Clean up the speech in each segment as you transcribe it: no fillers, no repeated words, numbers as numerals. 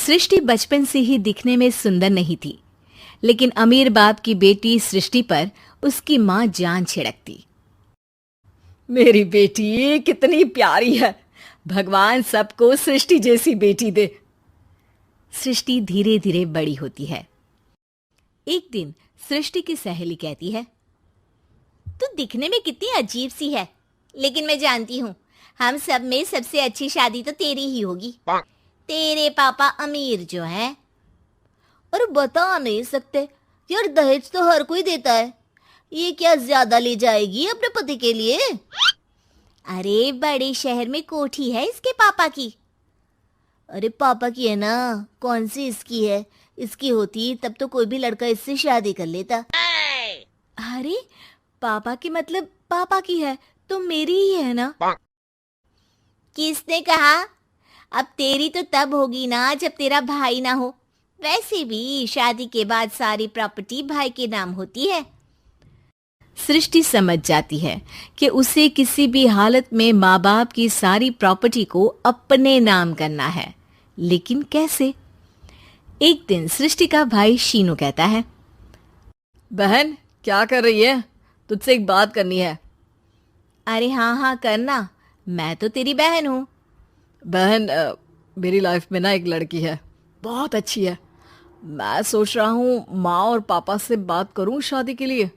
सृष्टि बचपन से ही दिखने में सुंदर नहीं थी, लेकिन अमीर बाप की बेटी सृष्टि पर उसकी माँ जान छिड़कती। मेरी बेटी कितनी प्यारी है, भगवान सबको सृष्टि जैसी बेटी दे। सृष्टि धीरे धीरे बड़ी होती है। एक दिन सृष्टि की सहेली कहती है, तू दिखने में कितनी अजीब सी है, लेकिन मैं जानती हूँ हम सब में सबसे अच्छी शादी तो तेरी ही होगी। तेरे पापा अमीर जो है। और बता नहीं सकते यार, दहेज तो हर कोई देता है, ये क्या ज्यादा ले जाएगी अपने पति के लिए? अरे बड़े शहर में कोठी है इसके पापा की। अरे पापा की है ना, कौन सी इसकी है? इसकी होती तब तो कोई भी लड़का इससे शादी कर लेता। अरे पापा की मतलब पापा की है तो मेरी ही है ना? किसने कहा? अब तेरी तो तब होगी ना जब तेरा भाई ना हो। वैसे भी शादी के बाद सारी प्रॉपर्टी भाई के नाम होती है। सृष्टि समझ जाती है कि उसे किसी भी हालत में माँ बाप की सारी प्रॉपर्टी को अपने नाम करना है, लेकिन कैसे? एक दिन सृष्टि का भाई शीनू कहता है, बहन क्या कर रही है? तुझसे एक बात करनी है। अरे हाँ हाँ करना, मैं तो तेरी बहन हूँ। बहन मेरी लाइफ में ना एक लड़की है, बहुत अच्छी है। मैं सोच रहा हूँ माँ और पापा से बात करूँ शादी के लिए।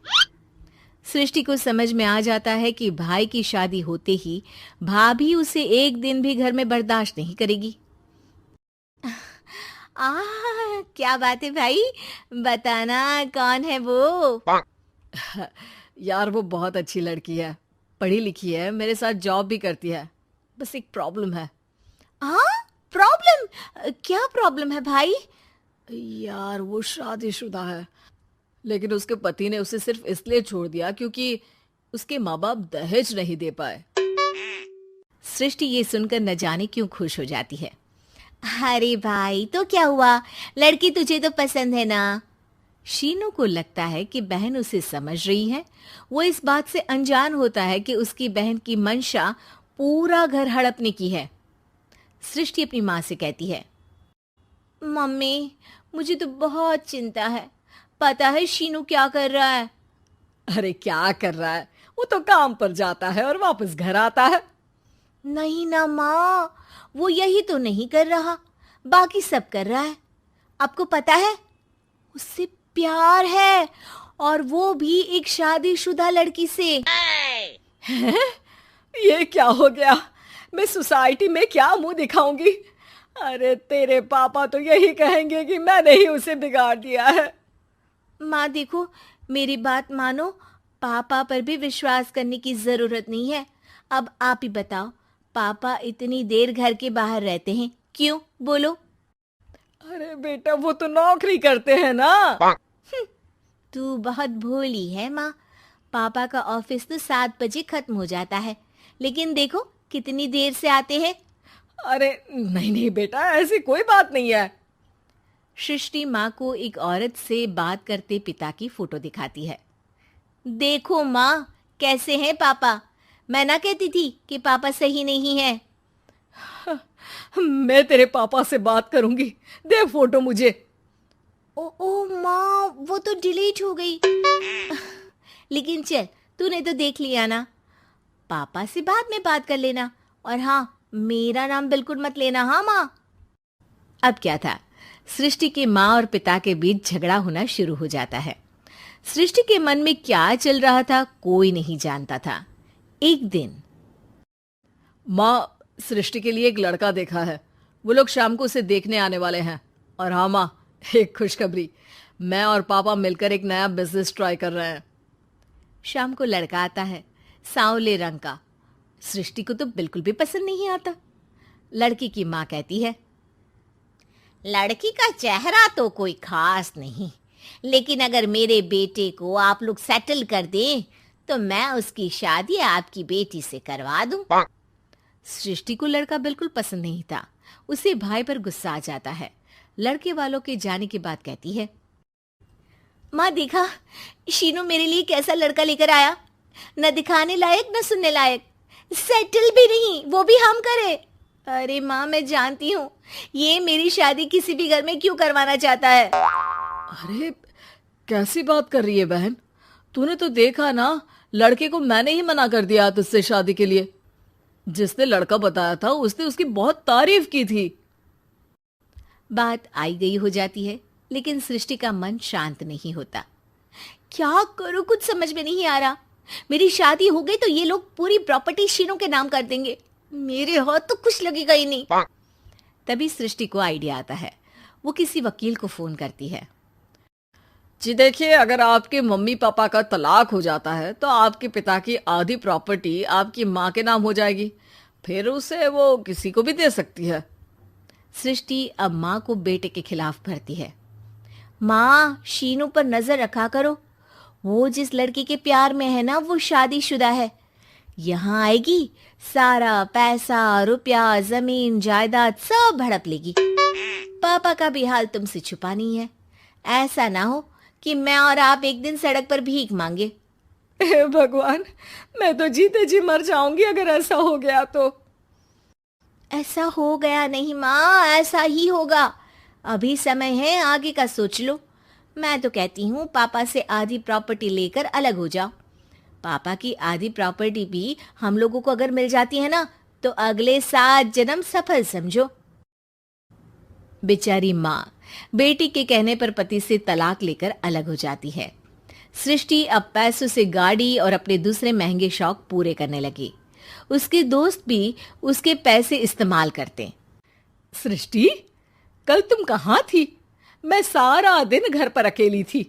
सृष्टि को समझ में आ जाता है कि भाई की शादी होते ही भाभी उसे एक दिन भी घर में बर्दाश्त नहीं करेगी। क्या बात है भाई, बताना कौन है वो? यार वो बहुत अच्छी लड़की है, पढ़ी लिखी है, मेरे साथ जॉब भी करती है। बस एक प्रॉब्लम है। हाँ प्रॉब्लम? क्या प्रॉब्लम है भाई? यार वो शादीशुदा है, लेकिन उसके पति ने उसे सिर्फ इसलिए छोड़ दिया क्योंकि उसके माँ बाप दहेज नहीं दे पाए। सृष्टि ये सुनकर न जाने क्यों खुश हो जाती है। अरे भाई तो क्या हुआ, लड़की तुझे तो पसंद है ना? शीनू को लगता है कि बहन उसे समझ रही है। वो इस बात से अनजान होता है कि उसकी बहन की मंशा पूरा घर हड़पने की है। सृष्टि अपनी माँ से कहती है, मम्मी मुझे तो बहुत चिंता है। पता है शीनू क्या कर रहा है? अरे क्या कर रहा है? वो तो काम पर जाता है और वापस घर आता है। नहीं ना माँ, वो यही तो नहीं कर रहा, बाकी सब कर रहा है। आपको पता है उससे प्यार है, और वो भी एक शादीशुदा लड़की से। हैं? ये क्या हो गया? मैं सोसाइटी में क्या मुंह दिखाऊंगी? अरे तेरे पापा तो यही कहेंगे कि मैंने ही उसे बिगाड़ दिया है। माँ देखो, मेरी बात मानो, पापा पर भी विश्वास करने की जरूरत नहीं है। अब आप ही बताओ, पापा इतनी देर घर के बाहर रहते हैं क्यों? बोलो। अरे बेटा वो तो नौकरी करते हैं ना। तू बहुत भोली है माँ। पापा का ऑफिस तो 7 बजे खत्म हो जाता है, लेकिन देखो कितनी देर से आते हैं। अरे नहीं नहीं बेटा, ऐसी कोई बात नहीं है। सृष्टि माँ को एक औरत से बात करते पिता की फोटो दिखाती है। देखो माँ कैसे हैं पापा। मैं ना कहती थी कि पापा सही नहीं है। मैं तेरे पापा से बात करूंगी, दे फोटो मुझे। ओ माँ, वो तो डिलीट हो गई। लेकिन चल, तूने तो देख लिया ना। पापा से बाद में बात कर लेना, और हाँ मेरा नाम बिल्कुल मत लेना। हाँ माँ। अब क्या था, सृष्टि के माँ और पिता के बीच झगड़ा होना शुरू हो जाता है। सृष्टि के मन में क्या चल रहा था कोई नहीं जानता था। एक दिन, माँ सृष्टि के लिए एक लड़का देखा है, वो लोग शाम को उसे देखने आने वाले हैं। और हाँ माँ, एक खुशखबरी, मैं और पापा मिलकर एक नया बिजनेस ट्राई कर रहे हैं। शाम को लड़का आता है, सांवले रंग का। सृष्टि को तो बिल्कुल भी पसंद नहीं आता। लड़की की माँ कहती है, लड़की का चेहरा तो कोई खास नहीं, लेकिन अगर मेरे बेटे को आप लोग सेटल कर दें तो मैं उसकी शादी आपकी बेटी से करवा दूं। सृष्टि को लड़का बिल्कुल पसंद नहीं था। उसे भाई पर गुस्सा आ जाता है। लड़के वालों के जाने के बाद कहती है, माँ देखा शीनू मेरे लिए कैसा लड़का लेकर आया, न दिखाने लायक न सुनने लायक, सेटल भी नहीं, वो भी हम करे। अरे माँ, मैं जानती हूँ ये मेरी शादी किसी भी घर में क्यों करवाना चाहता है। अरे कैसी बात कर रही है बहन, तूने तो देखा ना, लड़के को मैंने ही मना कर दिया तुझसे शादी के लिए। जिसने लड़का बताया था उसने उसकी बहुत तारीफ की थी। बात आई गई हो जाती है, लेकिन सृष्टि का मन शांत नहीं होता। क्या करूं, कुछ समझ में नहीं आ रहा। मेरी शादी हो गई तो ये लोग पूरी प्रॉपर्टी शीनू के नाम कर देंगे, मेरे हाथ तो कुछ लगेगा ही नहीं। तभी सृष्टि को आइडिया आता है। वो किसी वकील को फोन करती है। जी देखिए, अगर आपके मम्मी पापा का तलाक हो जाता है तो आपके पिता की आधी प्रॉपर्टी आपकी माँ के नाम हो जाएगी, फिर उसे वो किसी को भी दे सकती है। सृष्टि अब माँ को बेटे के खिलाफ भरती है। माँ, शीनू पर नजर रखा करो, वो जिस लड़की के प्यार में है ना, वो शादीशुदा है। यहाँ आएगी, सारा पैसा, रुपया, जमीन, जायदाद सब हड़प लेगी। पापा का भी हाल तुमसे छुपा नहीं है। ऐसा ना हो कि मैं और आप एक दिन सड़क पर भीख मांगे। हे भगवान, मैं तो जीते जी मर जाऊंगी अगर ऐसा हो गया तो। ऐसा हो गया नहीं माँ, ऐसा ही होगा। अभी समय है, आगे का सोच लो। मैं तो कहती हूँ पापा से आधी प्रॉपर्टी लेकर अलग हो जाओ। पापा की आधी प्रॉपर्टी भी हम लोगों को अगर मिल जाती है ना, तो अगले 7 जन्म सफल समझो। बेचारी माँ बेटी के कहने पर पति से तलाक लेकर अलग हो जाती है। सृष्टि अब पैसों से गाड़ी और अपने दूसरे महंगे शौक पूरे करने लगी। उसके दोस्त भी उसके पैसे इस्तेमाल करते। सृष्टि, कल तुम कहाँ थी? मैं सारा दिन घर पर अकेली थी।